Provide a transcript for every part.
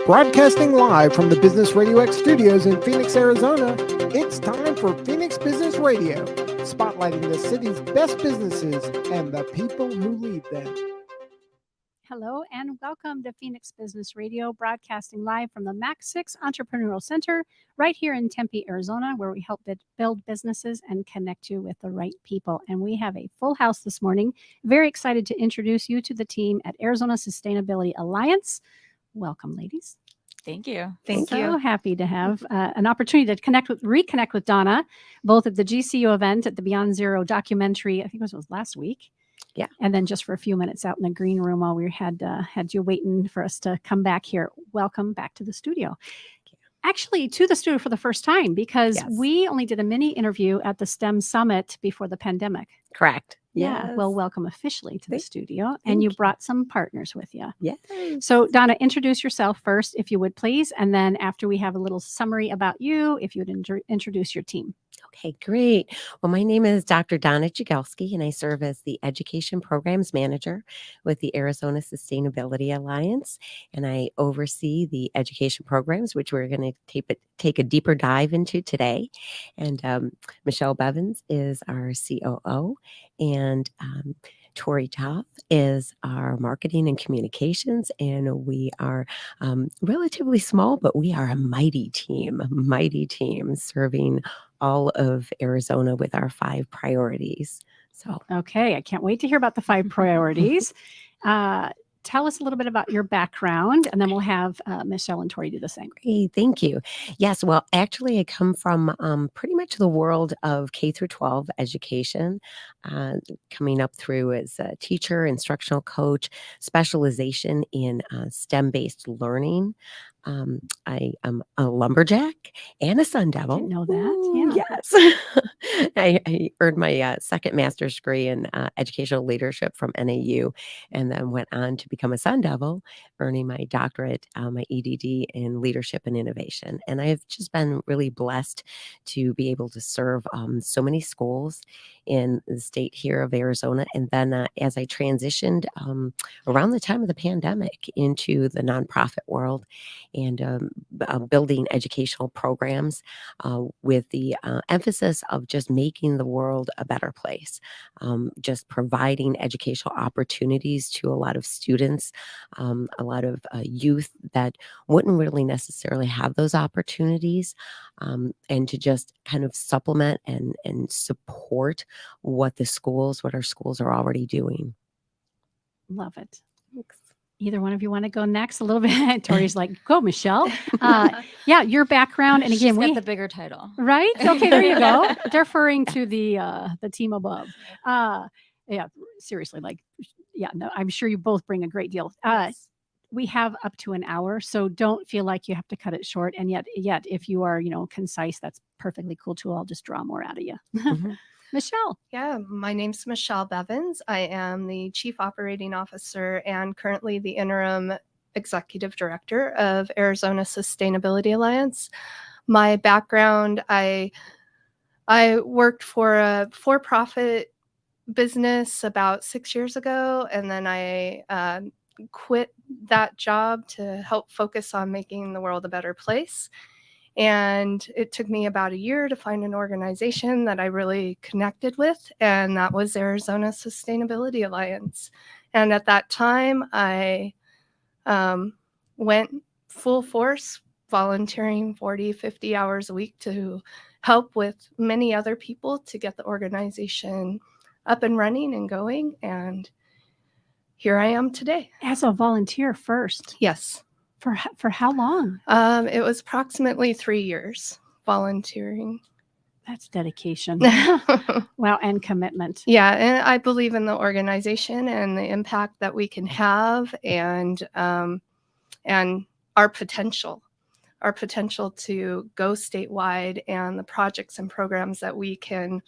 Broadcasting live from the Business RadioX studios in Phoenix, Arizona, it's time for Phoenix Business Radio, spotlighting the city's best businesses and the people who lead them. Hello and welcome to Phoenix Business Radio, broadcasting live from the Mac 6 Entrepreneurial Center right here in Tempe, Arizona, where we help build businesses and connect you with the right people. And we have a full house this morning. Very excited to introduce you to the team at Arizona Sustainability Alliance. Welcome, ladies. Thank you. Thank you. So happy to have an opportunity to reconnect with Donna, both at the GCU event at the Beyond Zero documentary. I think it was last week. Yeah. And then just for a few minutes out in the green room while we had you waiting for us to come back here. Welcome back to the studio. Actually, to the studio for the first time, because we only did a mini interview at the STEM Summit before the pandemic. Correct. Yeah. Yes. Well, welcome officially to the studio. Thank And you you. brought some partners with you. Yes. So, Donna, introduce yourself first, if you would, please. And then after we have a little summary about you, if you would introduce your team. Okay, great. Well, my name is Dr. Donna Jagelski, and I serve as the Education Programs Manager with the Arizona Sustainability Alliance. And I oversee the education programs, which we're going to take a deeper dive into today. And Michelle Bevins is our COO, and Tori Toth is our marketing and communications, and we are relatively small, but we are a mighty team serving all of Arizona with our 5 priorities. So, okay, I can't wait to hear about the 5 priorities. Tell us a little bit about your background, and then we'll have Michelle and Tori do the same. Great, thank you. Yes, well, actually, I come from pretty much the world of K through 12 education, coming up through as a teacher, instructional coach, specialization in STEM-based learning. I am a lumberjack and a sun devil. Didn't know that. Ooh, Yeah. yes. I earned my second master's degree in educational leadership from NAU, and then went on to become a sun devil, earning my doctorate, my EDD in leadership and innovation. And I've just been really blessed to be able to serve so many schools in the state here of Arizona. And then as I transitioned around the time of the pandemic into the nonprofit world, and building educational programs with the emphasis of just making the world a better place, just providing educational opportunities to a lot of students, a lot of youth that wouldn't really necessarily have those opportunities, and to just kind of supplement and support what our schools are already doing. Love it. Thanks. Either one of you want to go next a little bit? Tori's like, go, Michelle. Yeah, your background. And again, we got the bigger title. Right? Okay, there you go. Deferring to the team above. Yeah, seriously, no, I'm sure you both bring a great deal. Yes. We have up to an hour, so don't feel like you have to cut it short. And yet, if you are, concise, that's perfectly cool too. I'll just draw more out of you. Mm-hmm. Michelle. Yeah, my name's Michelle Bevins. I am the Chief Operating Officer and currently the Interim Executive Director of Arizona Sustainability Alliance. My background, I worked for a for-profit business about 6 years ago, and then I quit that job to help focus on making the world a better place. And it took me about a year to find an organization that I really connected with, and that was Arizona Sustainability Alliance. And at that time, I went full force, volunteering 40, 50 hours a week to help with many other people to get the organization up and running and going. And here I am today. As a volunteer first. Yes. For how long? It was approximately 3 years volunteering. That's dedication. Wow, and commitment. Yeah, and I believe in the organization and the impact that we can have, and our potential to go statewide, and the projects and programs that we can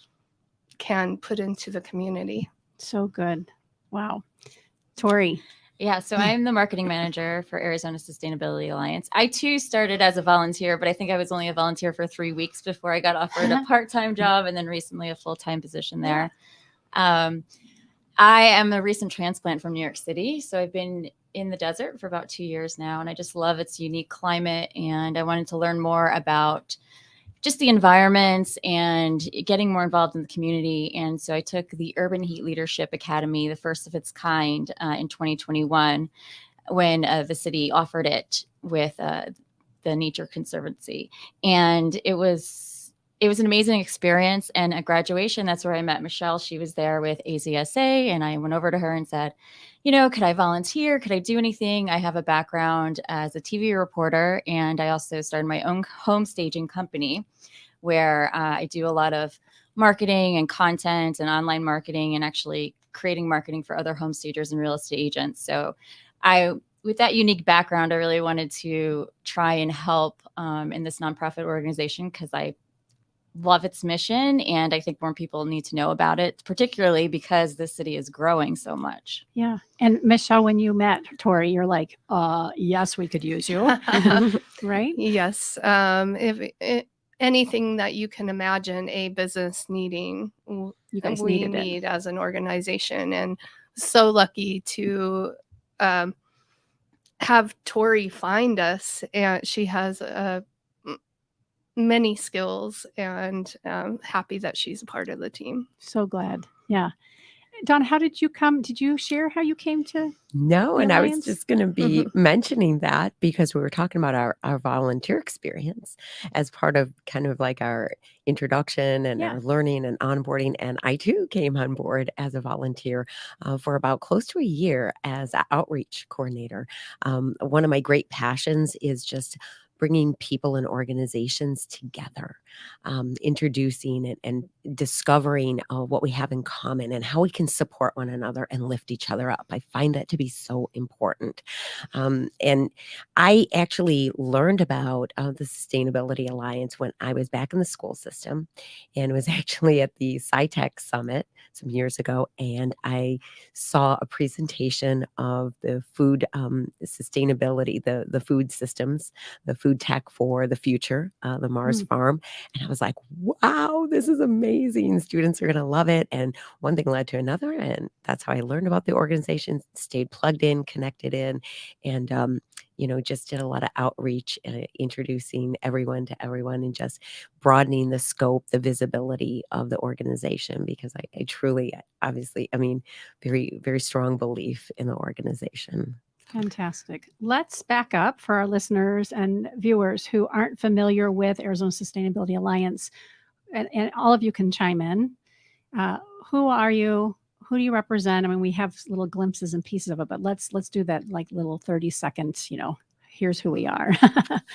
put into the community. So good. Wow. Tori. Yeah, so I'm the marketing manager for Arizona Sustainability Alliance. I too started as a volunteer, but I think I was only a volunteer for 3 weeks before I got offered a part-time job, and then recently a full-time position there. I am a recent transplant from New York City, so I've been in the desert for about 2 years now, and I just love its unique climate. And I wanted to learn more about just the environments and getting more involved in the community. And so I took the Urban Heat Leadership Academy, the first of its kind, in 2021, when the city offered it with the Nature Conservancy. And it was an amazing experience. And at graduation, that's where I met Michelle. She was there with AZSA, and I went over to her and said, could I volunteer? Could I do anything? I have a background as a TV reporter, and I also started my own home staging company where I do a lot of marketing and content and online marketing, and actually creating marketing for other home stagers and real estate agents. So with that unique background, I really wanted to try and help in this nonprofit organization because I love its mission, and I think more people need to know about it, particularly because this city is growing so much. Yeah. And Michelle, when you met Tori, you're like, yes, we could use you. Right? Yes. Anything that you can imagine a business needing, You guys we needed it. need as an organization. And so lucky to have Tori find us. And she has many skills, and happy that she's a part of the team. So glad. Yeah. Dawn, how did you come? Did you share how you came to? No, The and I was Alliance? just going to be mentioning that because we were talking about our volunteer experience as part of kind of like our introduction and Yeah. our learning and onboarding. And I too came on board as a volunteer for about close to a year as an outreach coordinator. One of my great passions is just bringing people and organizations together, introducing and discovering what we have in common and how we can support one another and lift each other up. I find that to be so important. And I actually learned about the Sustainability Alliance when I was back in the school system, and was actually at the SciTech Summit some years ago. And I saw a presentation of the food sustainability, the food systems, the food tech for the future, the Mars Farm. And I was like, wow, this is amazing. Students are going to love it. And one thing led to another. And that's how I learned about the organization, stayed plugged in, connected in, and, just did a lot of outreach, introducing everyone to everyone and just broadening the scope, the visibility of the organization, because I truly, obviously, very, very strong belief in the organization. Fantastic. Let's back up for our listeners and viewers who aren't familiar with Arizona Sustainability Alliance, and all of you can chime in. Who are you? Who do you represent? I mean, we have little glimpses and pieces of it, but let's do that like little 30 seconds, here's who we are.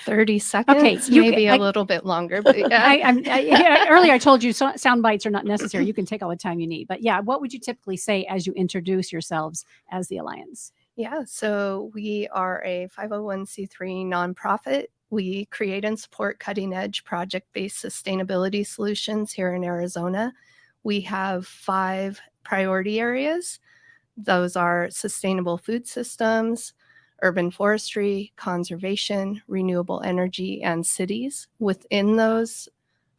30 seconds, Okay, maybe a little bit longer. But yeah. Earlier I told you sound bites are not necessary. You can take all the time you need. But yeah, what would you typically say as you introduce yourselves as the Alliance? Yeah, so we are a 501c3 nonprofit. We create and support cutting-edge project-based sustainability solutions here in Arizona. We have 5 priority areas. Those are sustainable food systems, urban forestry, conservation, renewable energy, and cities. Within those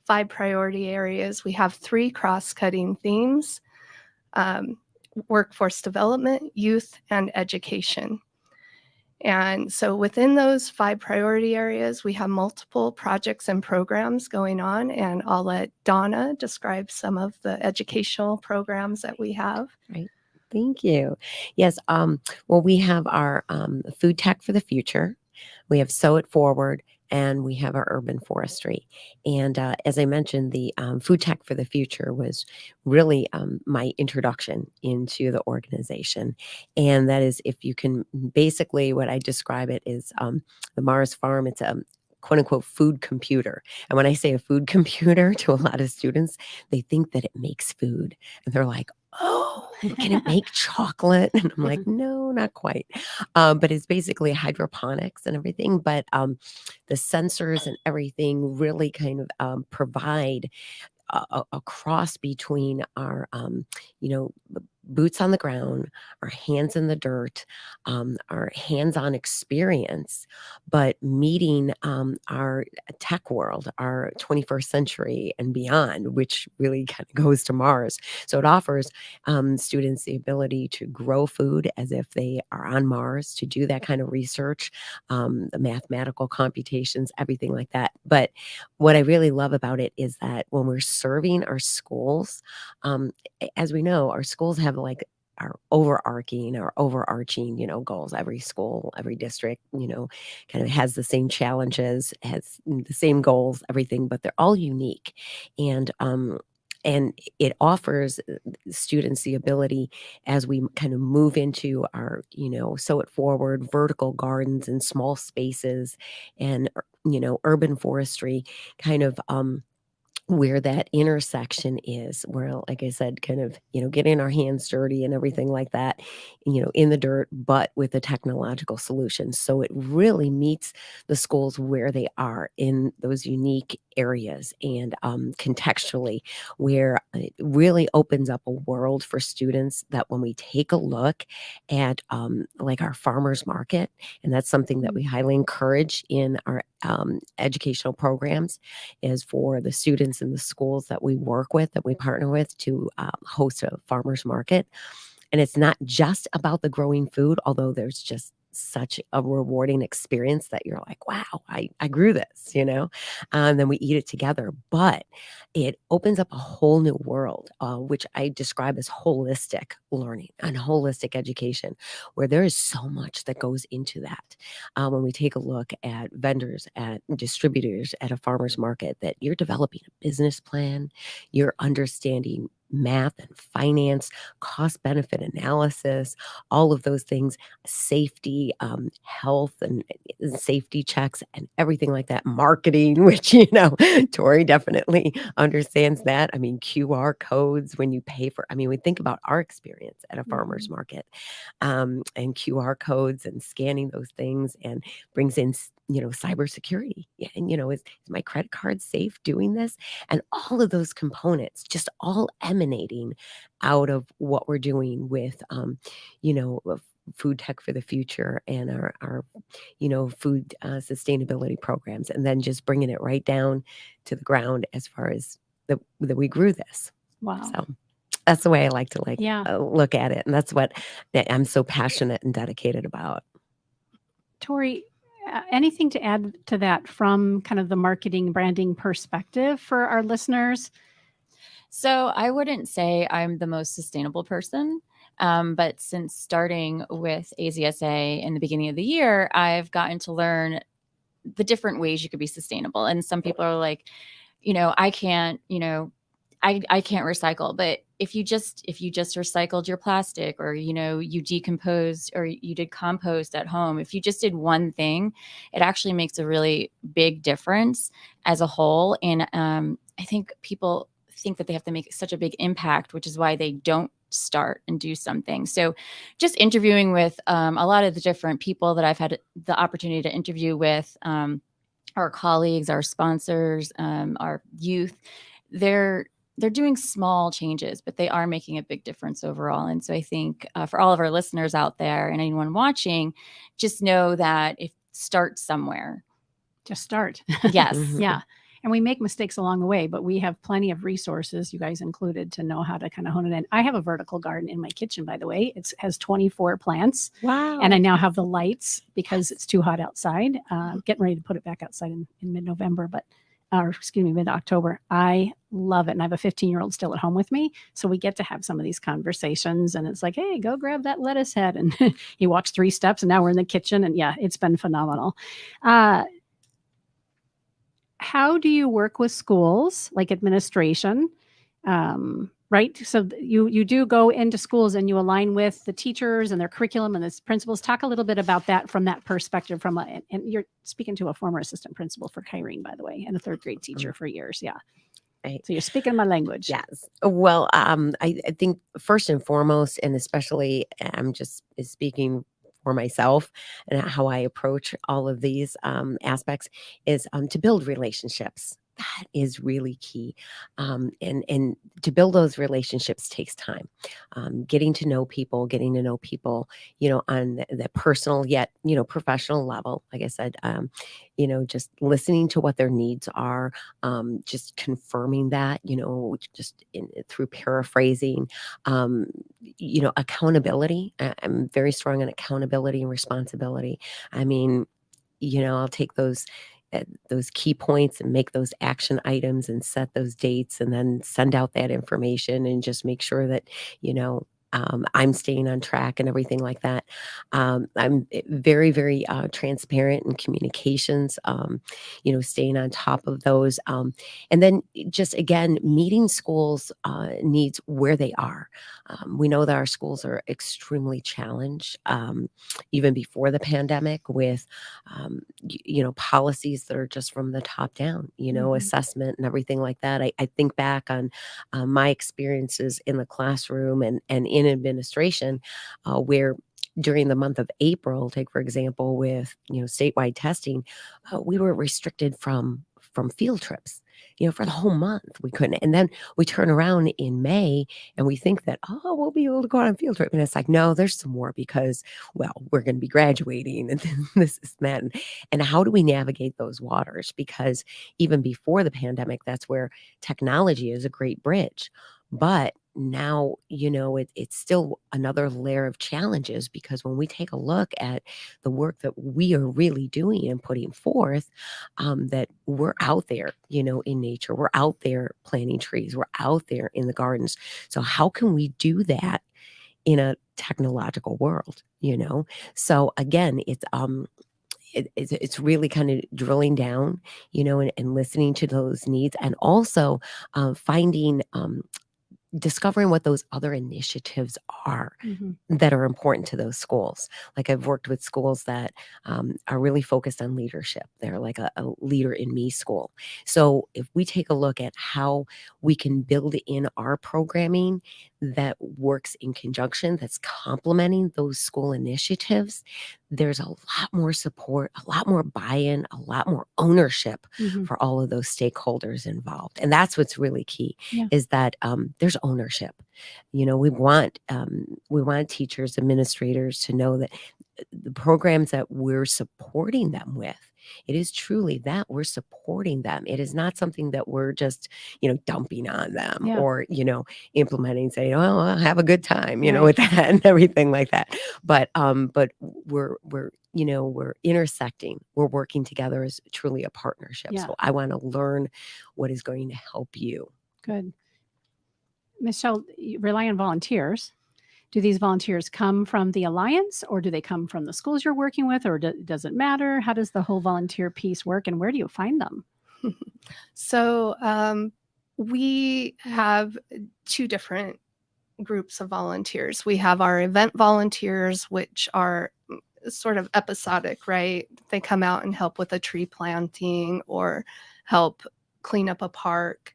5 priority areas, we have 3 cross-cutting themes: workforce development, youth, and education. And so within those 5 priority areas, we have multiple projects and programs going on, and I'll let Donna describe some of the educational programs that we have. Right. Thank you. Yes. Well, we have our food tech for the future. We have Sow It Forward, and we have our urban forestry. And as I mentioned, the food tech for the future was really my introduction into the organization. And that is, if you can, basically what I describe it is the Mars Farm. It's a quote unquote food computer. And when I say a food computer to a lot of students, they think that it makes food. And they're like, oh, can it make chocolate? And I'm like, no, not quite. But it's basically hydroponics and everything. But the sensors and everything really kind of provide a cross between our, boots on the ground, our hands in the dirt, our hands-on experience, but meeting our tech world, our 21st century and beyond, which really kind of goes to Mars. So it offers students the ability to grow food as if they are on Mars, to do that kind of research, the mathematical computations, everything like that. But what I really love about it is that when we're serving our schools, as we know, our schools have like our overarching, goals. Every school, every district, kind of has the same challenges, has the same goals, everything, but they're all unique. And it offers students the ability as we kind of move into our, sow it forward, vertical gardens and small spaces and, urban forestry kind of, where that intersection is, where, like I said, kind of, getting our hands dirty and everything like that, in the dirt, but with a technological solution. So it really meets the schools where they are in those unique areas and contextually, where it really opens up a world for students that when we take a look at like our farmers market, and that's something that we highly encourage in our educational programs, is for the students in the schools that we work with, that we partner with, to host a farmers market. And it's not just about the growing food, although there's just such a rewarding experience that you're like, wow, I grew this, and then we eat it together. But it opens up a whole new world, which I describe as holistic learning and holistic education, where there is so much that goes into that. When we take a look at vendors, at distributors, at a farmer's market, that you're developing a business plan, you're understanding math and finance, cost benefit analysis, all of those things, safety, health and safety checks and everything like that, marketing, which, Tori definitely understands that. I mean, QR codes when you pay for, we think about our experience at a farmer's market, and QR codes and scanning those things, and brings in, cybersecurity. Yeah, and, is my credit card safe doing this? And all of those components just all emanating out of what we're doing with, food tech for the future and our food sustainability programs, and then just bringing it right down to the ground as far as that we grew this. Wow. So that's the way I like to Yeah. look at it, and that's what I'm so passionate and dedicated about. Tori, anything to add to that from kind of the marketing branding perspective for our listeners? So I wouldn't say I'm the most sustainable person. But since starting with AZSA in the beginning of the year, I've gotten to learn the different ways you could be sustainable. And some people are like, I can't, I can't recycle. But if you just recycled your plastic, or, you decomposed, or you did compost at home, if you just did one thing, it actually makes a really big difference as a whole. And I think people think that they have to make such a big impact, which is why they don't start and do something. So just interviewing with a lot of the different people that I've had the opportunity to interview with, our colleagues, our sponsors, our youth, they're doing small changes, but they are making a big difference overall. And so I think for all of our listeners out there and anyone watching, just know that if start somewhere. Just start. Yes. Yeah. And we make mistakes along the way, but we have plenty of resources, you guys included, to know how to kind of hone it in. I have a vertical garden in my kitchen, by the way. It has 24 plants. Wow. And I now have the lights because it's too hot outside. Getting ready to put it back outside in mid-November, mid-October. I love it. And I have a 15-year-old still at home with me. So we get to have some of these conversations, and it's like, hey, go grab that lettuce head. And he walks 3 steps, and now we're in the kitchen. And yeah, it's been phenomenal. How do you work with schools, like administration, right? So you do go into schools and you align with the teachers and their curriculum and the principals. Talk a little bit about that from that perspective. And you're speaking to a former assistant principal for Kyrene, by the way, and a 3rd grade teacher for years. Yeah. Right. So you're speaking my language. Yes. Well, I think first and foremost, and especially I'm just speaking for myself and how I approach all of these aspects, is to build relationships that is really key. And to build those relationships takes time. Getting to know people, on the personal yet, professional level. Like I said, just listening to what their needs are, just confirming that, through paraphrasing, accountability. I'm very strong on accountability and responsibility. I mean, I'll take those key points and make those action items and set those dates and then send out that information and just make sure that, I'm staying on track and everything like that. I'm very, very transparent in communications, staying on top of those. And then just again, meeting schools' needs where they are. We know that our schools are extremely challenged, even before the pandemic, with policies that are just from the top down, assessment and everything like that. I think back on my experiences in the classroom and in administration, where during the month of April, take for example, with statewide testing, we were restricted from field trips. For the whole month we couldn't. And then we turn around in May and we think that, we'll be able to go on a field trip. And it's like, no, there's some more because, well, we're going to be graduating and this is that. And how do we navigate those waters? Because even before the pandemic, that's where technology is a great bridge. But now, it's still another layer of challenges, because when we take a look at the work that we are really doing and putting forth, that we're out there, in nature, we're out there planting trees, we're out there in the gardens. So how can we do that in a technological world, So again, it's really kind of drilling down, and listening to those needs, and also finding discovering what those other initiatives are that are important to those schools. Like, I've worked with schools that are really focused on leadership. They're like a leader in me school. So if we take a look at how we can build in our programming that works in conjunction, that's complementing those school initiatives, there's a lot more support, a lot more buy-in, a lot more ownership for all of those stakeholders involved. And that's what's really key, is that there's ownership. We want teachers, administrators to know that the programs that we're supporting them with, it is truly that we're supporting them. It is not something that we're just, dumping on them or, implementing, saying, oh, I'll have a good time, with that and everything like that. But we're intersecting, we're working together as truly a partnership. Yeah. So I want to learn what is going to help you. Good. Michelle, you rely on volunteers. Do these volunteers come from the Alliance, or do they come from the schools you're working with, or does it matter? How does the whole volunteer piece work, and where do you find them? So we have two different groups of volunteers. We have our event volunteers, which are sort of episodic, right? They come out and help with a tree planting or help clean up a park.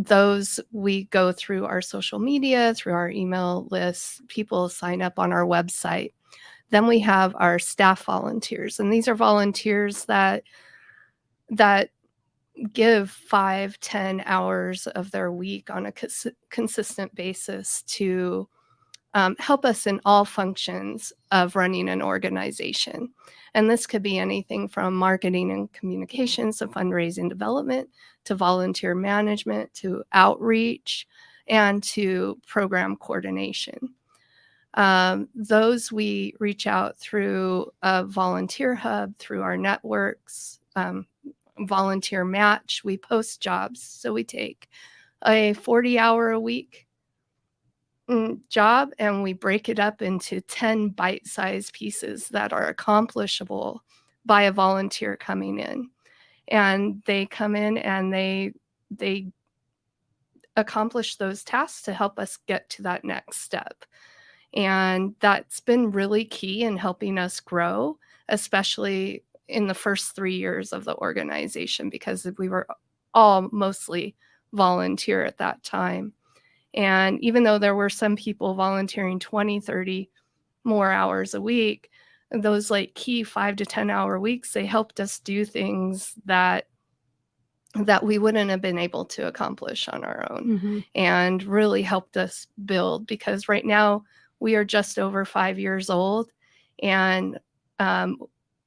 Those we go through our social media, through our email lists. People sign up on our website. Then we have our staff volunteers, and these are volunteers that give 5-10 hours of their week on a consistent basis to help us in all functions of running an organization. And this could be anything from marketing and communications to fundraising development to volunteer management to outreach and to program coordination. Those we reach out through a volunteer hub, through our networks, volunteer match. We post jobs. So we take a 40-hour-a-week job and we break it up into 10 bite-sized pieces that are accomplishable by a volunteer coming in. And they come in and they accomplish those tasks to help us get to that next step. And that's been really key in helping us grow, especially in the first 3 years of the organization, because we were all mostly volunteer at that time. And even though there were some people volunteering 20, 30 more hours a week, those like key 5 to 10 hour weeks, they helped us do things that that we wouldn't have been able to accomplish on our own, Mhm. and really helped us build, because right now we are just over 5 years old, and um,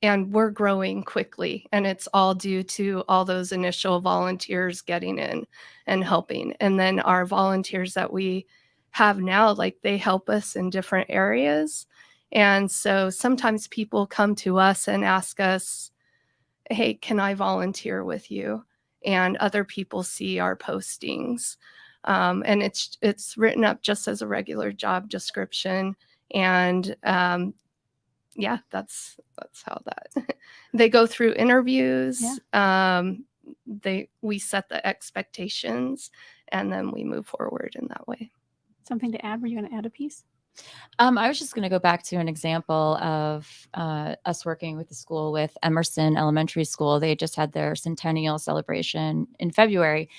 and we're growing quickly, and it's all due to all those initial volunteers getting in and helping. And then our volunteers that we have now, like, they help us in different areas. And so sometimes people come to us and ask us, hey, can I volunteer with you? And other people see our postings. And it's written up just as a regular job description. And yeah, that's how that they go through interviews. We set the expectations, and then we move forward in that way. Something to add? Were you going to add a piece? I was just going to go back to an example of us working with the school, with Emerson Elementary School. They just had their centennial celebration in February,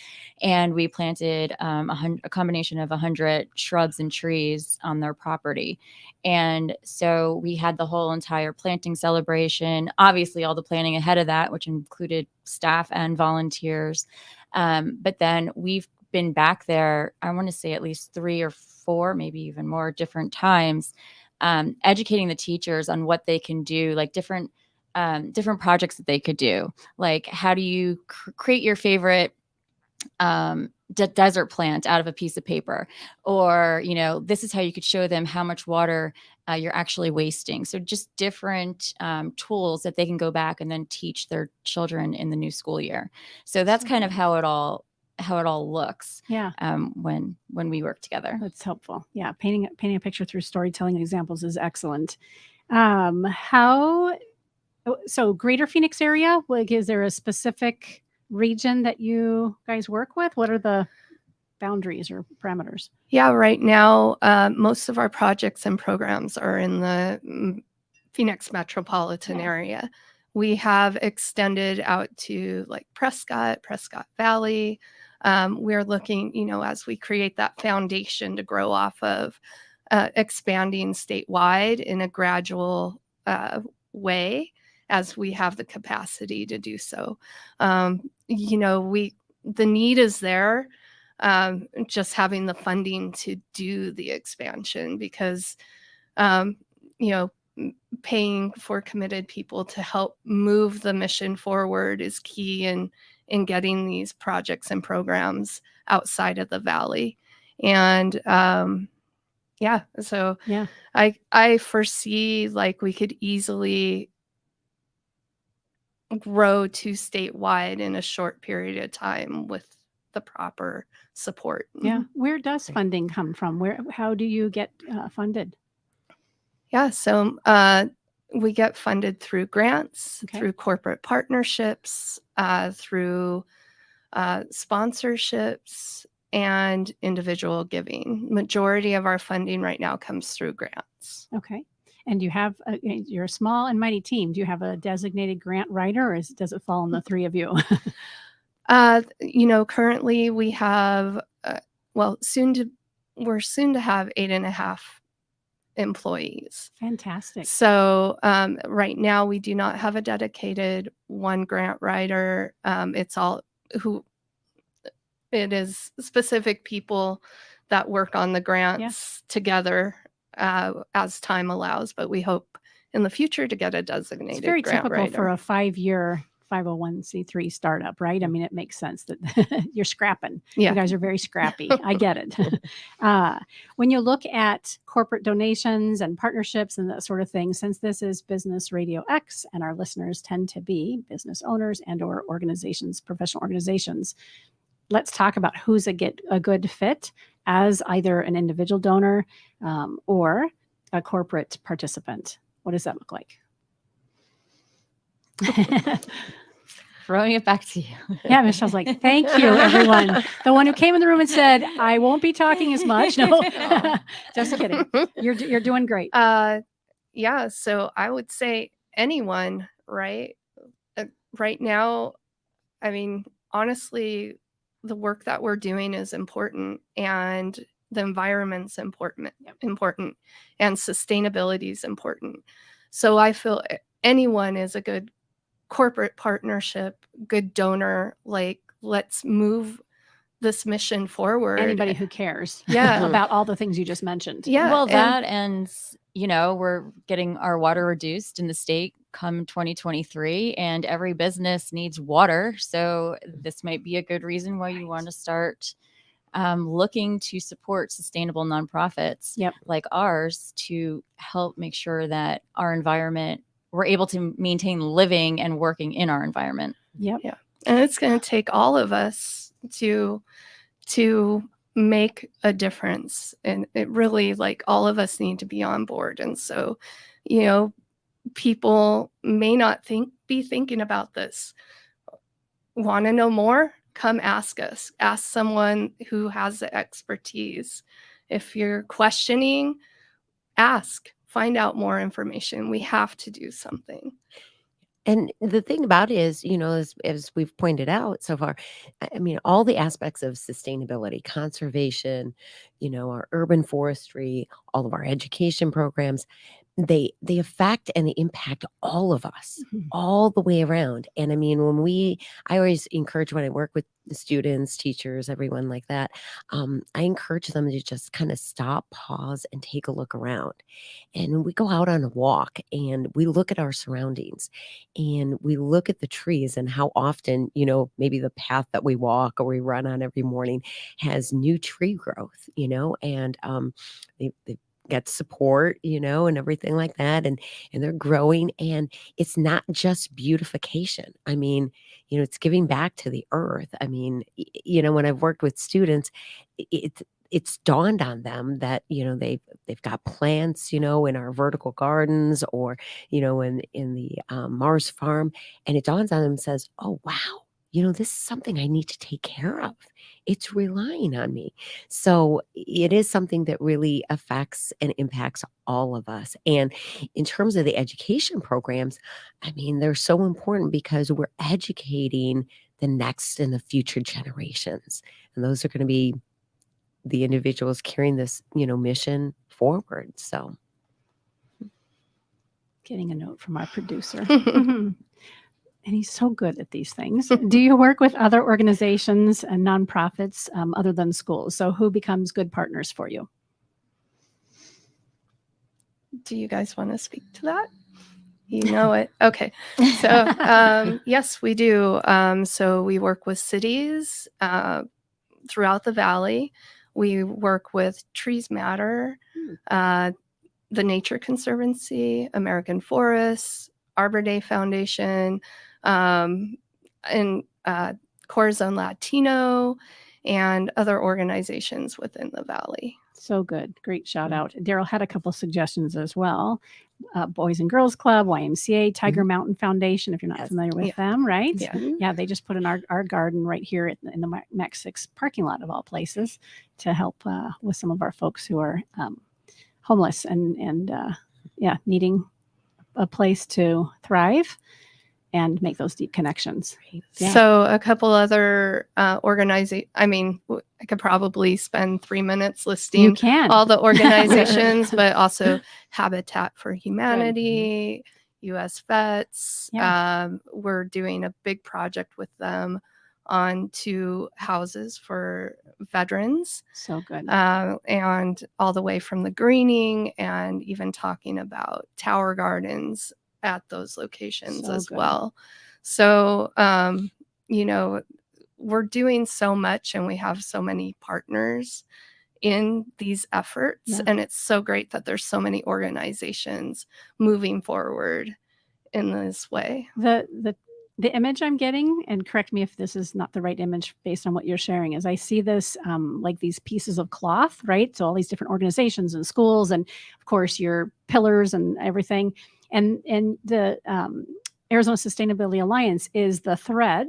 and we planted a combination of 100 shrubs and trees on their property. And so we had the whole entire planting celebration, obviously all the planning ahead of that, which included staff and volunteers. But then we've been back there, I want to say at least 3 or 4, maybe even more different times, educating the teachers on what they can do, like different projects that they could do. Like, how do you create your favorite desert plant out of a piece of paper? Or, this is how you could show them how much water you're actually wasting. So just different tools that they can go back and then teach their children in the new school year. So that's kind of how it all looks. Yeah. When we work together. That's helpful. Yeah. Painting a picture through storytelling examples is excellent. So greater Phoenix area, like, is there a specific region that you guys work with? What are the boundaries or parameters? Yeah, right now, most of our projects and programs are in the Phoenix metropolitan area. We have extended out to like Prescott Valley. We're looking, as we create that foundation to grow off of, expanding statewide in a gradual way as we have the capacity to do so. The need is there. Just having the funding to do the expansion, because paying for committed people to help move the mission forward is key in getting these projects and programs outside of the valley. And so I foresee, like, we could easily grow to statewide in a short period of time with the proper support. Yeah. Where does funding come from? How do you get funded? Yeah. So we get funded through grants, through corporate partnerships, through sponsorships, and individual giving. Majority of our funding right now comes through grants. Okay. And you're a small and mighty team. Do you have a designated grant writer, or does it fall on the 3 of you? Currently we have, we're soon to have 8.5 employees. Fantastic. So right now we do not have a dedicated one grant writer. It is specific people that work on the grants together as time allows, but we hope in the future to get a designated it's very grant typical writer. For a 5-year 501c3 startup, right? I mean, it makes sense that you're scrapping. Yeah. You guys are very scrappy. I get it. When you look at corporate donations and partnerships and that sort of thing, since this is Business Radio X and our listeners tend to be business owners and or organizations, professional organizations, let's talk about who's a good fit as either an individual donor or a corporate participant. What does that look like? Throwing it back to you. Yeah, Michelle's like, thank you, everyone. The one who came in the room and said, I won't be talking as much. No, just kidding. You're doing great. Yeah, so I would say anyone, right? Right now, I mean, honestly, the work that we're doing is important, and the environment's important, and sustainability is important. So I feel anyone is a good corporate partnership, good donor. Like, let's move this mission forward. Anybody who cares Yeah. about all the things you just mentioned. Yeah. Well, and- that and, we're getting our water reduced in the state come 2023, and every business needs water. So this might be a good reason why you want to start looking to support sustainable nonprofits Yep. like ours to help make sure that our environment, we're able to maintain living and working in our environment. Yep. Yeah. And it's going to take all of us to make a difference. And it really, like, all of us need to be on board. And so, people may not be thinking about this. Want to know more? Come ask us. Ask someone who has the expertise. If you're questioning, ask. Find out more information. We have to do something. And the thing about it is, as we've pointed out so far, I mean, all the aspects of sustainability, conservation, our urban forestry, all of our education programs, they affect and they impact all of us Mhm. all the way around. And I mean, I always encourage when I work with the students, teachers, everyone like that, I encourage them to just kind of stop, pause, and take a look around. And we go out on a walk and we look at our surroundings and we look at the trees and how often, maybe the path that we walk or we run on every morning has new tree growth, and they get support, and everything like that. And they're growing. And it's not just beautification. I mean, it's giving back to the earth. I mean, when I've worked with students, it's dawned on them that, they've got plants, in our vertical gardens or, in the Mars farm. And it dawns on them and says, oh, wow, this is something I need to take care of. It's relying on me. So it is something that really affects and impacts all of us. And in terms of the education programs, I mean, they're so important because we're educating the next and the future generations. And those are going to be the individuals carrying this, mission forward. So Getting a note from our producer. And he's so good at these things. Do you work with other organizations and nonprofits other than schools? So who becomes good partners for you? Do you guys want to speak to that? You know it. Okay. So, yes, we do. So we work with cities throughout the valley. We work with Trees Matter, the Nature Conservancy, American Forests, Arbor Day Foundation, and Corazon Latino, and other organizations within the valley. So good. Great shout out. Daryl had a couple suggestions as well. Boys and Girls Club, YMCA, Tiger Mountain Foundation, if you're not Yes. familiar with them, right? Yeah. Yeah, they just put in our garden right here in the Mac 6 parking lot of all places to help with some of our folks who are homeless and needing a place to thrive and make those deep connections. Yeah. So a couple other organizations, I mean, I could probably spend 3 minutes listing You can. all the organizations, but also Habitat for Humanity, US Vets. We're doing a big project with them on 2 houses for veterans. So good. And all the way from the greening and even talking about tower gardens at those locations So as good. well. So, we're doing so much and we have so many partners in these efforts. Yeah. And it's so great that there's so many organizations moving forward in this way. The image I'm getting, and correct me if this is not the right image based on what you're sharing, is I see this like these pieces of cloth, right? So all these different organizations and schools, and of course your pillars and everything. And the Arizona Sustainability Alliance is the thread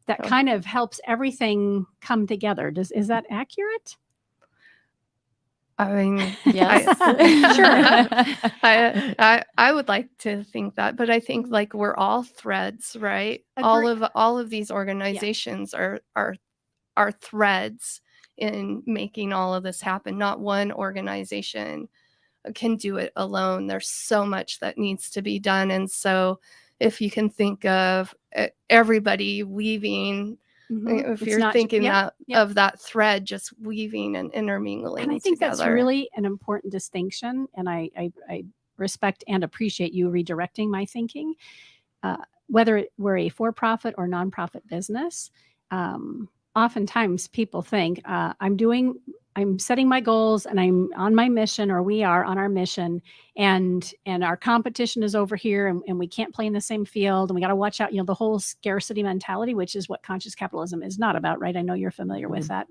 that kind of helps everything come together. Is that accurate? I mean, Yes. I would like to think that, but I think like we're all threads, right? All of these organizations are threads in making all of this happen. Not one organization can do it alone. There's so much that needs to be done. And so if you can think of everybody weaving If It's you're not- thinking yep, yep. of that thread just weaving and intermingling And I think that's together. really an important distinction. And I respect and appreciate you redirecting my thinking. Whether we're a for-profit or nonprofit business, oftentimes people think I'm setting my goals and I'm on my mission, or we are on our mission, and our competition is over here, and we can't play in the same field, and we got to watch out, the whole scarcity mentality, which is what conscious capitalism is not about, right? I know you're familiar with that,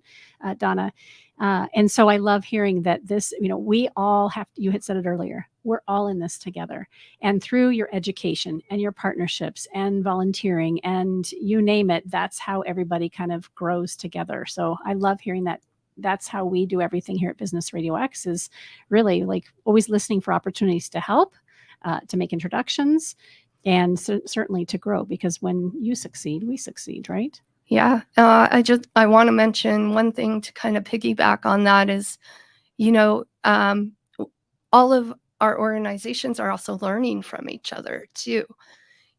Donna. And so I love hearing that this, we all have, you had said it earlier, we're all in this together. And through your education and your partnerships and volunteering and you name it, that's how everybody kind of grows together. So I love hearing that. That's how we do everything here at Business Radio X, is really like always listening for opportunities to help, to make introductions, and certainly to grow, because when you succeed, we succeed, right? Yeah. I want to mention one thing to kind of piggyback on that is, all of our organizations are also learning from each other too.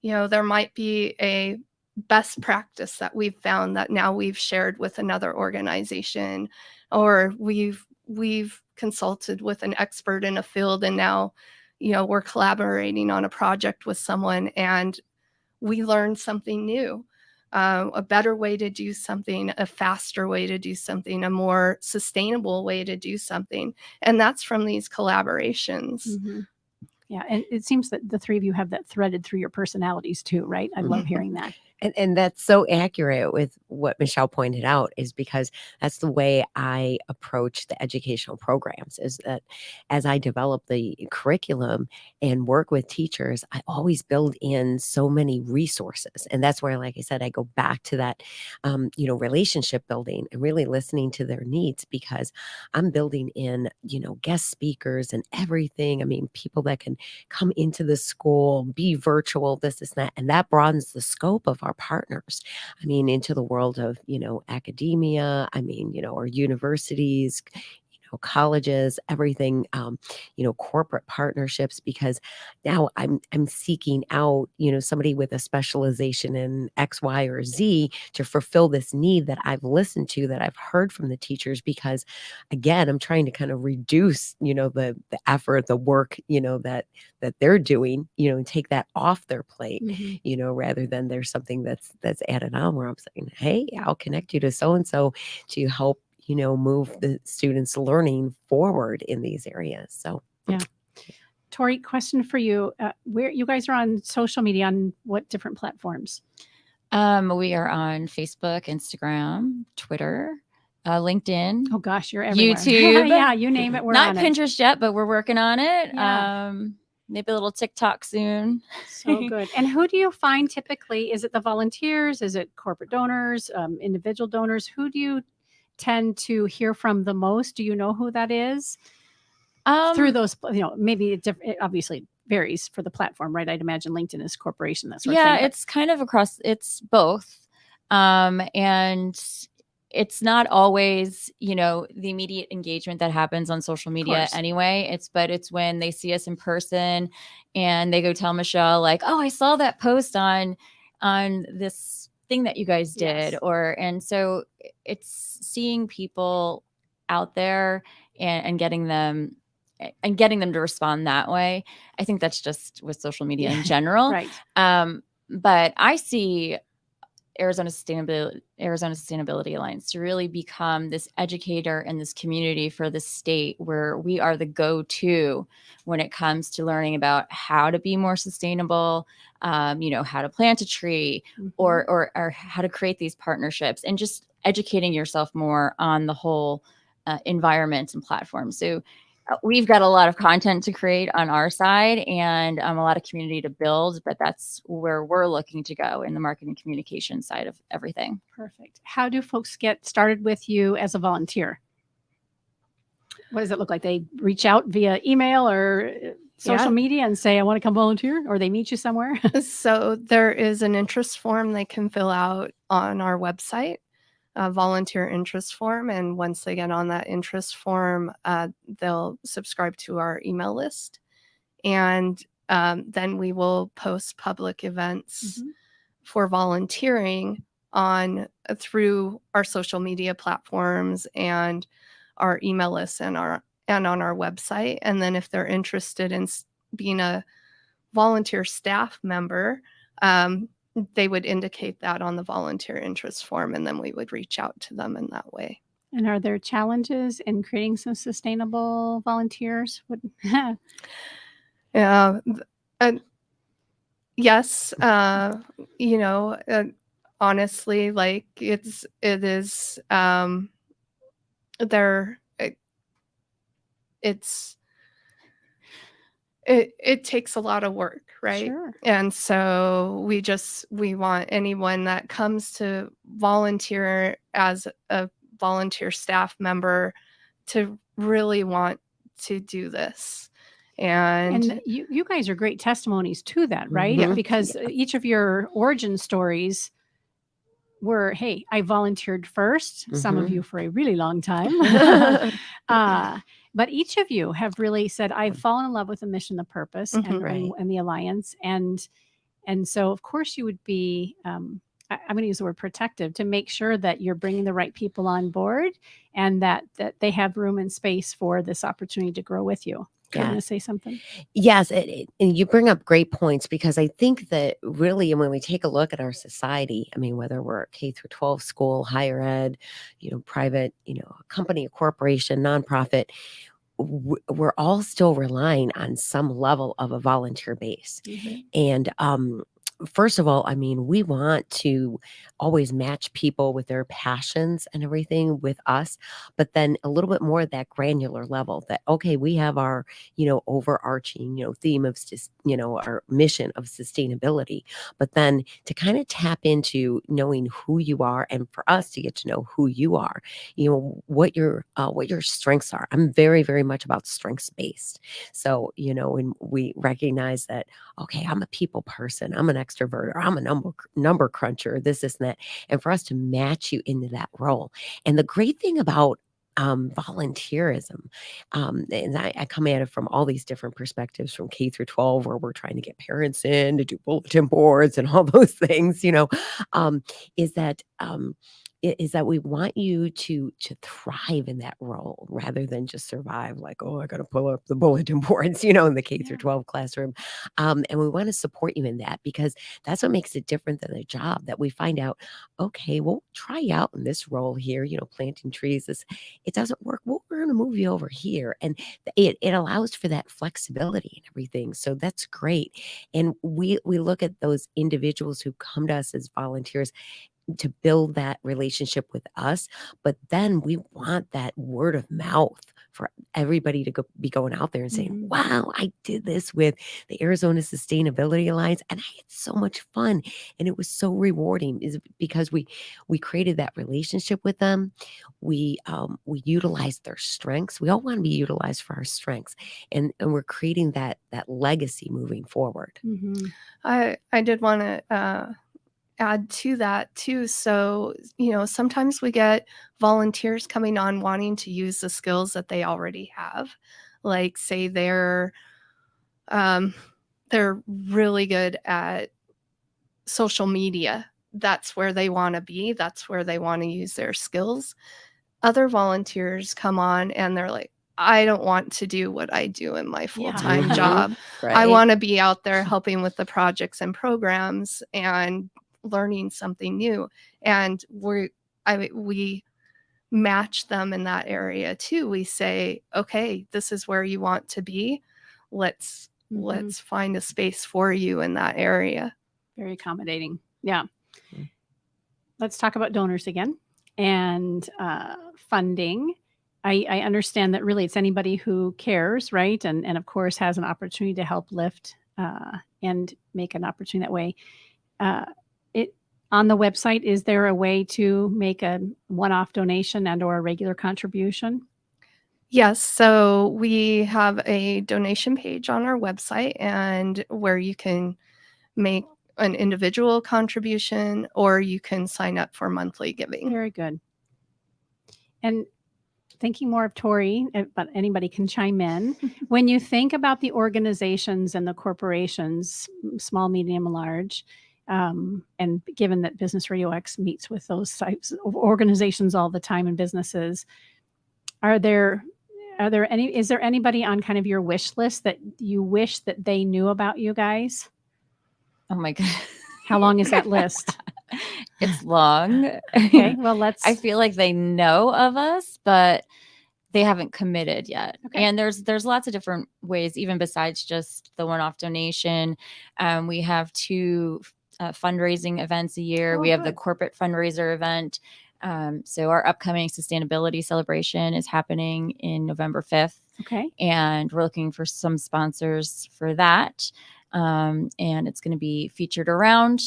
There might be a best practice that we've found that now we've shared with another organization, or we've consulted with an expert in a field, and now, we're collaborating on a project with someone and we learned something new. A better way to do something, a faster way to do something, a more sustainable way to do something. And that's from these collaborations. Mm-hmm. Yeah. And it seems that the three of you have that threaded through your personalities too, right? I love hearing that. And that's so accurate with what Michelle pointed out, is because that's the way I approach the educational programs, is that as I develop the curriculum and work with teachers, I always build in so many resources. And that's where, like I said, I go back to that, relationship building and really listening to their needs, because I'm building in, guest speakers and everything. I mean, people that can come into the school, be virtual, this, that, and that broadens the scope of our partners. I mean, into the world of, academia, or universities, colleges, everything, corporate partnerships, because now I'm seeking out, somebody with a specialization in X, Y, or Z to fulfill this need that I've listened to, that I've heard from the teachers, because again, I'm trying to kind of reduce, the effort, the work, that they're doing, and take that off their plate, rather than there's something that's added on, where I'm saying, hey, I'll connect you to so-and-so to help, move the students' learning forward in these areas. So, yeah. Tori, question for you. Where you guys are on social media, on what different platforms? We are on Facebook, Instagram, Twitter, LinkedIn. Oh gosh, you're everywhere. YouTube. Yeah, you name it, we're Not on Pinterest yet, but we're working on it. Yeah. Maybe a little TikTok soon. So good. And who do you find typically? Is it the volunteers? Is it corporate donors, individual donors? Who do you tend to hear from the most? Do you know who that is? Through those, maybe it obviously varies for the platform, right? I'd imagine LinkedIn is corporation, that sort of thing. Yeah, it's kind of across, it's both. And it's not always, the immediate engagement that happens on social media anyway. It's when they see us in person and they go tell Michelle, like, oh, I saw that post on this thing that you guys did. Yes. And so it's seeing people out there and getting them to respond that way. I think that's just with social media in general. Right. But I see Arizona Sustainability Alliance to really become this educator in this community for the state, where we are the go-to when it comes to learning about how to be more sustainable, how to plant a tree, or how to create these partnerships, and just educating yourself more on the whole environment and platform. So we've got a lot of content to create on our side, and a lot of community to build, but that's where we're looking to go in the marketing communication side of everything. Perfect. How do folks get started with you as a volunteer? What does it look like? They reach out via email or social media and say, I want to come volunteer, or they meet you somewhere? So there is an interest form they can fill out on our website, a volunteer interest form. And once they get on that interest form, they'll subscribe to our email list. And then we will post public events for volunteering on through our social media platforms and our email lists and on our website. And then if they're interested in being a volunteer staff member, they would indicate that on the volunteer interest form, and then we would reach out to them in that way. And are there challenges in creating some sustainable volunteers? Yeah. Yes. Honestly, like it is, there, it takes a lot of work, right? Sure. And so we want anyone that comes to volunteer as a volunteer staff member to really want to do this. And you guys are great testimonies to that, right? Mhm. Because each of your origin stories were, hey, I volunteered first, some of Mhm. you for a really long time. But each of you have really said, I've fallen in love with the mission, the purpose, Mhm. Right. and the alliance. And so, of course, you would be, I'm going to use the word protective to make sure that you're bringing the right people on board and that they have room and space for this opportunity to grow with you. You're going to Yes. say something? Yes, and you bring up great points because I think that really, and when we take a look at our society, I mean, whether we're a K through 12 school, higher ed, private, a company, a corporation, nonprofit, we're all still relying on some level of a volunteer base. Mhm. And first of all, I mean, we want to always match people with their passions and everything with us, but then a little bit more at that granular level that, okay, we have our, overarching, theme of, our mission of sustainability, but then to kind of tap into knowing who you are and for us to get to know who you are, what your strengths are. I'm very, very much about strengths based. So, when we recognize that, okay, I'm a people person, I'm an extrovert, or I'm a number cruncher, this, and that. And for us to match you into that role. And the great thing about volunteerism, and I come at it from all these different perspectives from K through 12, where we're trying to get parents in to do bulletin boards and all those things, is that we want you to thrive in that role rather than just survive like, oh, I got to pull up the bulletin boards, in the K through 12 classroom. And we want to support you in that because that's what makes it different than a job, that we find out, okay, we'll try you out in this role here, planting trees. It doesn't work. Well, we're going to move you over here. And it allows for that flexibility and everything. So that's great. And we look at those individuals who come to us as volunteers to build that relationship with us, but then we want that word of mouth for everybody to be going out there and saying, Mhm. wow, I did this with the Arizona Sustainability Alliance and I had so much fun and it was so rewarding, is because we created that relationship with them. We utilized their strengths. We all want to be utilized for our strengths, and we're creating that legacy moving forward. Mhm. I did want to add to that too. So, sometimes we get volunteers coming on wanting to use the skills that they already have. Like say they're really good at social media. That's where they want to be. That's where they want to use their skills. Other volunteers come on and they're like, I don't want to do what I do in my full-time Mhm. job. Right. I want to be out there helping with the projects and programs and learning something new. And we match them in that area too. We say, okay, this is where you want to be. Let's find a space for you in that area. Very accommodating. Yeah. Mm. Let's talk about donors again and funding. I understand that really it's anybody who cares, right? And of course has an opportunity to help lift and make an opportunity that way. It on the website, is there a way to make a one-off donation and or a regular contribution? Yes, so we have a donation page on our website and where you can make an individual contribution or you can sign up for monthly giving. Very good. And thinking more of Tori, but anybody can chime in. When you think about the organizations and the corporations, small, medium, large, And given that Business Radio X meets with those types of organizations all the time and businesses, is there anybody on kind of your wish list that you wish that they knew about you guys? Oh my God. How long is that list? It's long. Okay, well, let's. I feel like they know of us, but they haven't committed yet. Okay. And there's lots of different ways, even besides just the one-off donation. We have 2 fundraising events a year. Oh, We have the good. corporate fundraiser event. So our upcoming sustainability celebration is happening in November 5th. Okay. And we're looking for some sponsors for that. And it's going to be featured around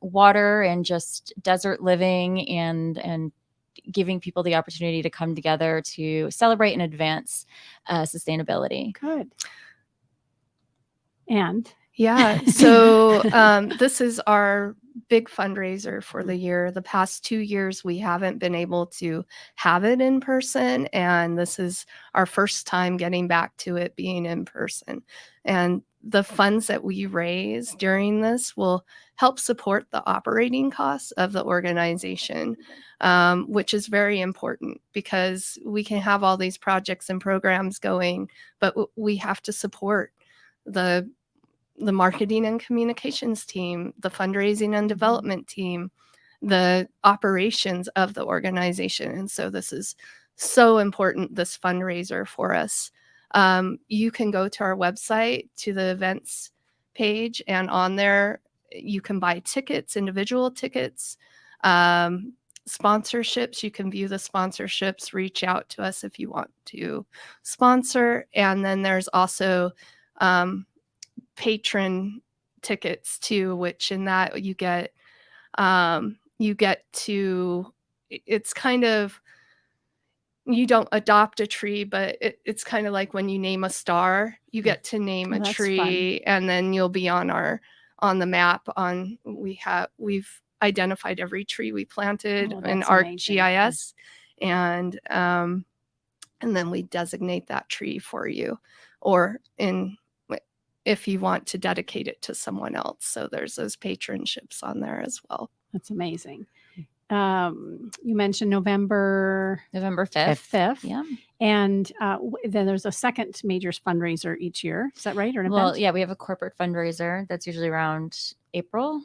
water and just desert living and giving people the opportunity to come together to celebrate and advance sustainability. Good. And Yeah. So this is our big fundraiser for the year. The past 2 years, we haven't been able to have it in person. And this is our first time getting back to it being in person. And the funds that we raise during this will help support the operating costs of the organization, which is very important because we can have all these projects and programs going, but we have to support the marketing and communications team, the fundraising and development team, the operations of the organization. And so this is so important, this fundraiser for us. You can go to our website, to the events page, and on there, you can buy tickets, individual tickets, sponsorships. You can view the sponsorships, reach out to us if you want to sponsor. And then there's also patron tickets too, which in that you get to, it's kind of, you don't adopt a tree, but it's kind of like when you name a star, you get to name a that's tree, and then you'll be on the map. We've identified every tree we planted Oh, in that's our amazing. GIS, and then we designate that tree for you, or if you want to dedicate it to someone else. So there's those patronships on there as well. That's amazing. You mentioned November 5th. Yeah. And then there's a second major fundraiser each year. Is that right? Or an Well, event? yeah, we have a corporate fundraiser that's usually around April,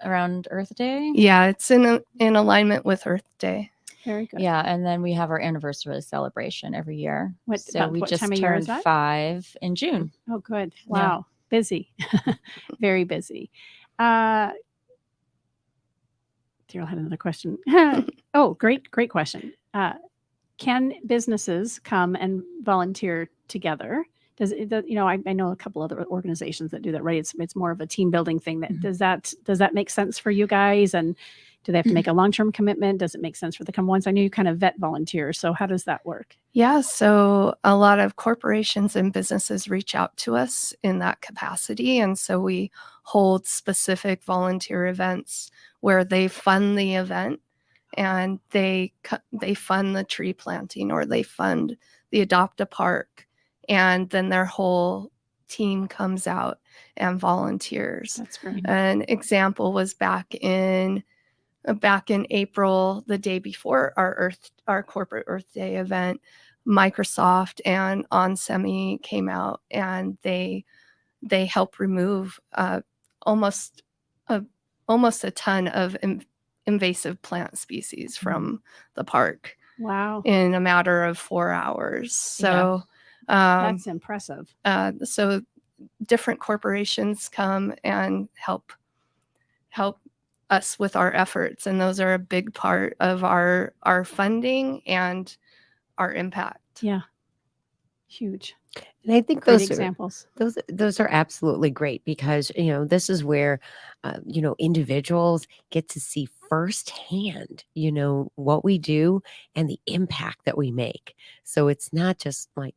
around Earth Day. Yeah, it's in alignment with Earth Day. Very good. Yeah, and then we have our anniversary celebration every year. What just time of year is turned that? 5 in June. Oh, good. Wow. Busy. Very busy. Daryl had another question. Oh, great question. Can businesses come and volunteer together? Does it, I know a couple other organizations that do that, right? It's more of a team building thing. Does that make sense for you guys? And do they have to make a long-term commitment? Does it make sense for the come once? I know you kind of vet volunteers. So how does that work? Yeah, so a lot of corporations and businesses reach out to us in that capacity. And so we hold specific volunteer events where they fund the event, and they fund the tree planting, or they fund the Adopt a Park, and then their whole team comes out and volunteers. That's great. An example was back in April, the day before our corporate Earth Day event. Microsoft and onsemi came out, and they helped remove almost a ton of invasive plant species from the park. Wow. In a matter of 4 hours. So that's impressive. So different corporations come and help us with our efforts, and those are a big part of our funding and our impact. Yeah. Huge. And I think Great those examples. those are absolutely great, because this is where individuals get to see firsthand what we do and the impact that we make. So it's not just like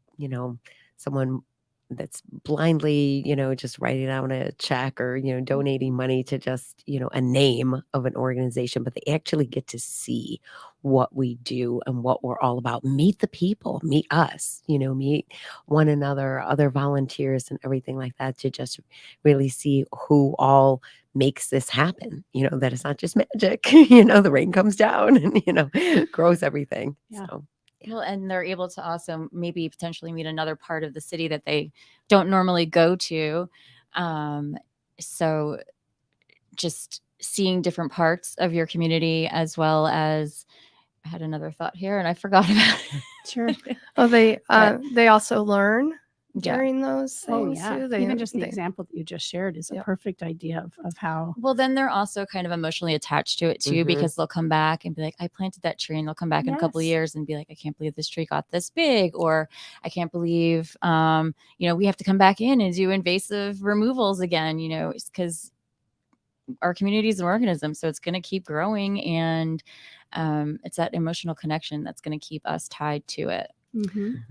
someone that's blindly, just writing out a check or, donating money to just, a name of an organization, but they actually get to see what we do and what we're all about. Meet the people, meet us, meet one another, other volunteers and everything like that, to just really see who all makes this happen, that it's not just magic, the rain comes down and, grows everything. Yeah. So. Well, and they're able to also maybe potentially meet another part of the city that they don't normally go to. So just seeing different parts of your community, as well as, I had another thought here and I forgot about it. Sure. Oh, But- they also learn Yeah. during those Oh, things yeah. too. They, Even just the they- example that you just shared is a Yep. perfect idea of how. Well, then they're also kind of emotionally attached to it too, Mhm. because they'll come back and be like, I planted that tree, and they'll come back in a couple of Yes. years and be like, I can't believe this tree got this big, or I can't believe, we have to come back in and do invasive removals again, because our community is an organism, so it's going to keep growing, and it's that emotional connection that's going to keep us tied to it. Mhm.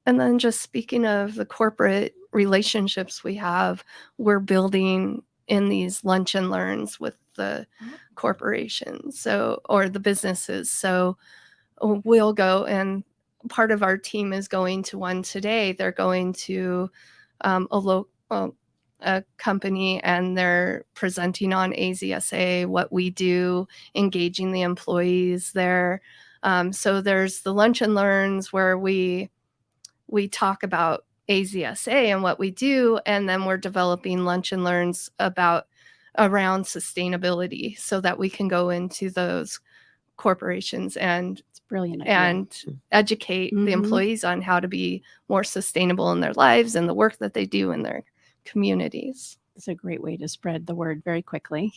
And then just speaking of the corporate relationships we have, we're building in these lunch and learns with the corporations, or the businesses. So we'll go, and part of our team is going to one today. They're going to a company, and they're presenting on AZSA, what we do, engaging the employees there. So there's the lunch and learns where we talk about AZSA and what we do, and then we're developing lunch and learns around sustainability so that we can go into those corporations and It's a brilliant idea. and educate the Mhm. employees on how to be more sustainable in their lives and the work that they do in their communities. It's a great way to spread the word very quickly.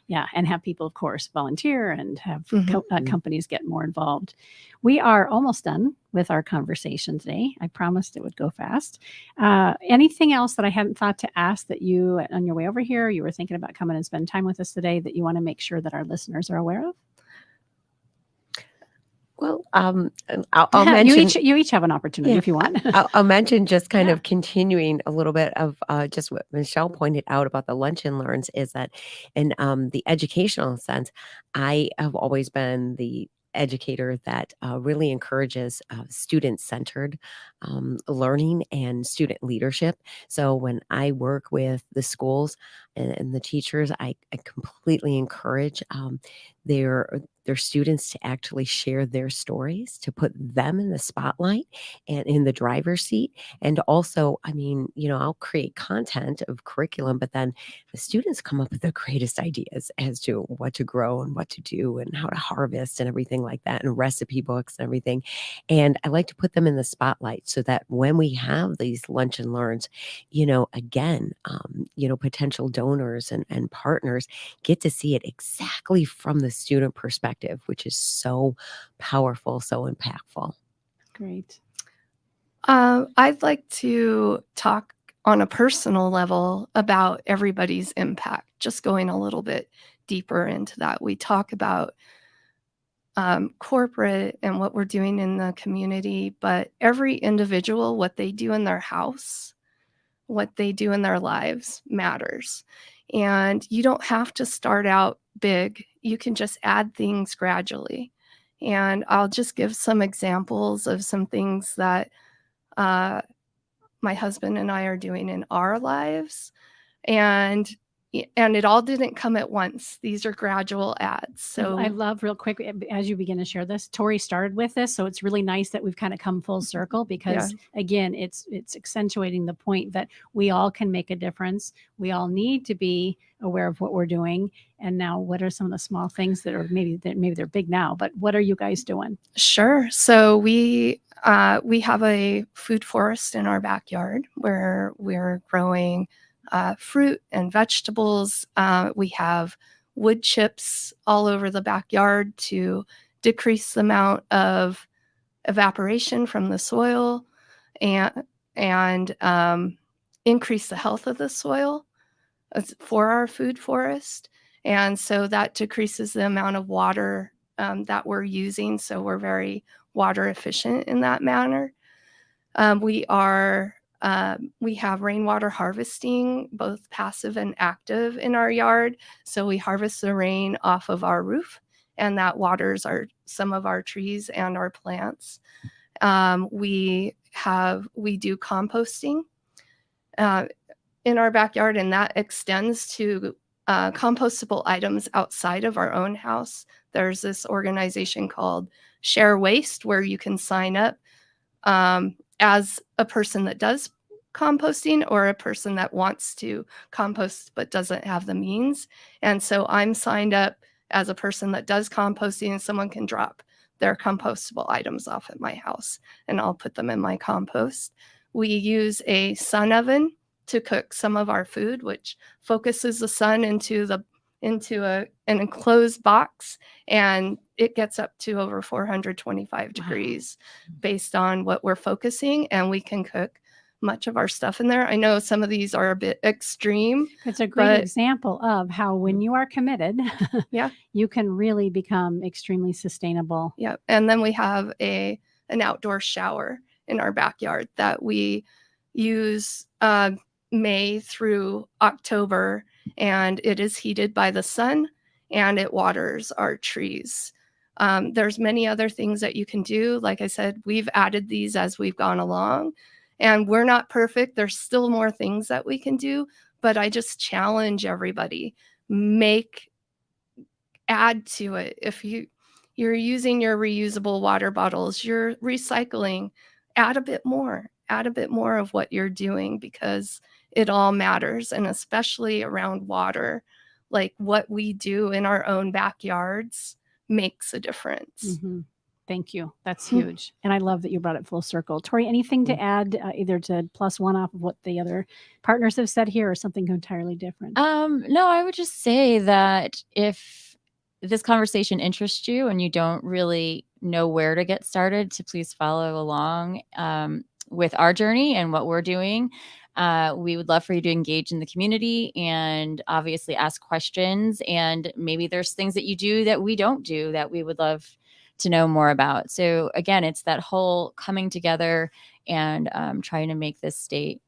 Yeah, and have people, of course, volunteer and have Mhm. companies get more involved. We are almost done with our conversation today. I promised it would go fast. Anything else that I hadn't thought to ask that you, on your way over here, you were thinking about coming and spend time with us today, that you want to make sure that our listeners are aware of? Well, I'll mention. You each have an opportunity Yeah, if you want. I'll mention just kind Yeah. of continuing a little bit of just what Michelle pointed out about the lunch and learns, is that in the educational sense, I have always been the educator that really encourages student-centered learning and student leadership. So when I work with the schools and the teachers, I completely encourage their students to actually share their stories, to put them in the spotlight and in the driver's seat. And also, I'll create content of curriculum, but then the students come up with the greatest ideas as to what to grow and what to do and how to harvest and everything like that, and recipe books and everything. And I like to put them in the spotlight so that when we have these lunch and learns, again, potential donors and partners get to see it exactly from the student perspective, which is so powerful, so impactful. Great. I'd like to talk on a personal level about everybody's impact, just going a little bit deeper into that. We talk about corporate and what we're doing in the community, but every individual, what they do in their house, what they do in their lives matters. And you don't have to start out big. You can just add things gradually. And I'll just give some examples of some things that my husband and I are doing in our lives. And it all didn't come at once. These are gradual adds. So I love, real quick, as you begin to share this, Tori started with this, so it's really nice that we've kind of come full circle, because again, it's accentuating the point that we all can make a difference. We all need to be aware of what we're doing. And now, what are some of the small things that are maybe they're big now, but what are you guys doing? Sure. So we have a food forest in our backyard where we're growing fruit and vegetables. We have wood chips all over the backyard to decrease the amount of evaporation from the soil and increase the health of the soil for our food forest. And so that decreases the amount of water that we're using. So we're very water efficient in that manner. We are We have rainwater harvesting, both passive and active in our yard. So we harvest the rain off of our roof, and that waters some of our trees and our plants. We do composting in our backyard, and that extends to compostable items outside of our own house. There's this organization called Share Waste where you can sign up as a person that does composting or a person that wants to compost but doesn't have the means. And so I'm signed up as a person that does composting, and someone can drop their compostable items off at my house and I'll put them in my compost. We use a sun oven to cook some of our food, which focuses the sun into an enclosed box, and it gets up to over 425 degrees based on what we're focusing, and we can cook much of our stuff in there. I know some of these are a bit extreme. It's a great example of how when you are committed, you can really become extremely sustainable. Yeah. And then we have an outdoor shower in our backyard that we use May through October, and it is heated by the sun and it waters our trees. There's many other things that you can do. Like I said, we've added these as we've gone along, and we're not perfect. There's still more things that we can do, but I just challenge everybody, add to it. If you're using your reusable water bottles, you're recycling, add a bit more of what you're doing, because it all matters. And especially around water, like what we do in our own backyards makes a difference. Mm-hmm. Thank you. That's huge. And I love that you brought it full circle. Tori, anything to add, either to plus one off of what the other partners have said here, or something entirely different? No, I would just say that if this conversation interests you and you don't really know where to get started, to please follow along with our journey and what we're doing. We would love for you to engage in the community and obviously ask questions. And maybe there's things that you do that we don't do that we would love to know more about. So again, it's that whole coming together and trying to make this state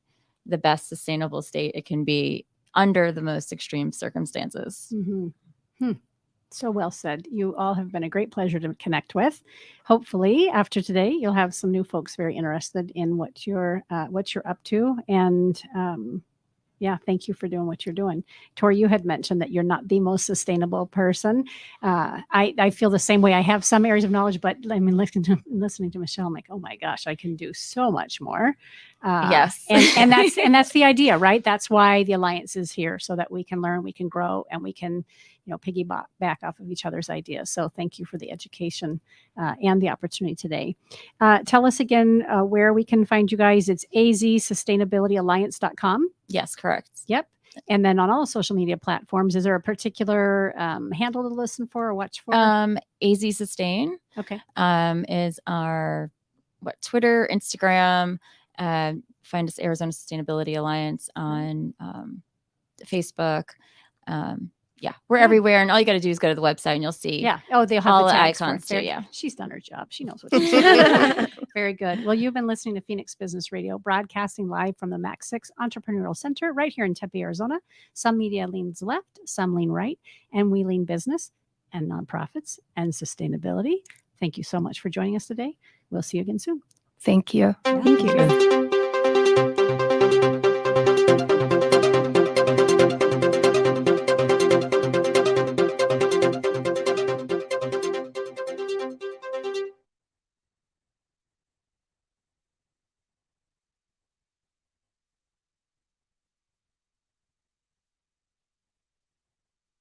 the best sustainable state it can be under the most extreme circumstances. Mm-hmm. So well said. You all have been a great pleasure to connect with. Hopefully, after today, you'll have some new folks very interested in what you're up to. And thank you for doing what you're doing. Tori, you had mentioned that you're not the most sustainable person. I feel the same way. I have some areas of knowledge, but I mean, listening to Michelle, I'm like, oh my gosh, I can do so much more. Yes, and that's the idea, right? That's why the Alliance is here, so that we can learn, we can grow, and we can piggyback off of each other's ideas. So thank you for the education and the opportunity today. Tell us again where we can find you guys. It's azsustainabilityalliance.com. Yes, correct. Yep. And then on all social media platforms, is there a particular handle to listen for or watch for? AZ Sustain. Okay. Is our Twitter, Instagram. Find us Arizona Sustainability Alliance on Facebook. We're everywhere, and all you got to do is go to the website, and you'll see. Yeah. Oh, they'll have all the the tags icons too. Yeah. She's done her job. She knows what she's doing. Very good. Well, you've been listening to Phoenix Business Radio, broadcasting live from the Max 6 Entrepreneurial Center right here in Tempe, Arizona. Some media leans left, some lean right, and we lean business and nonprofits and sustainability. Thank you so much for joining us today. We'll see you again soon. Thank you. Thank you.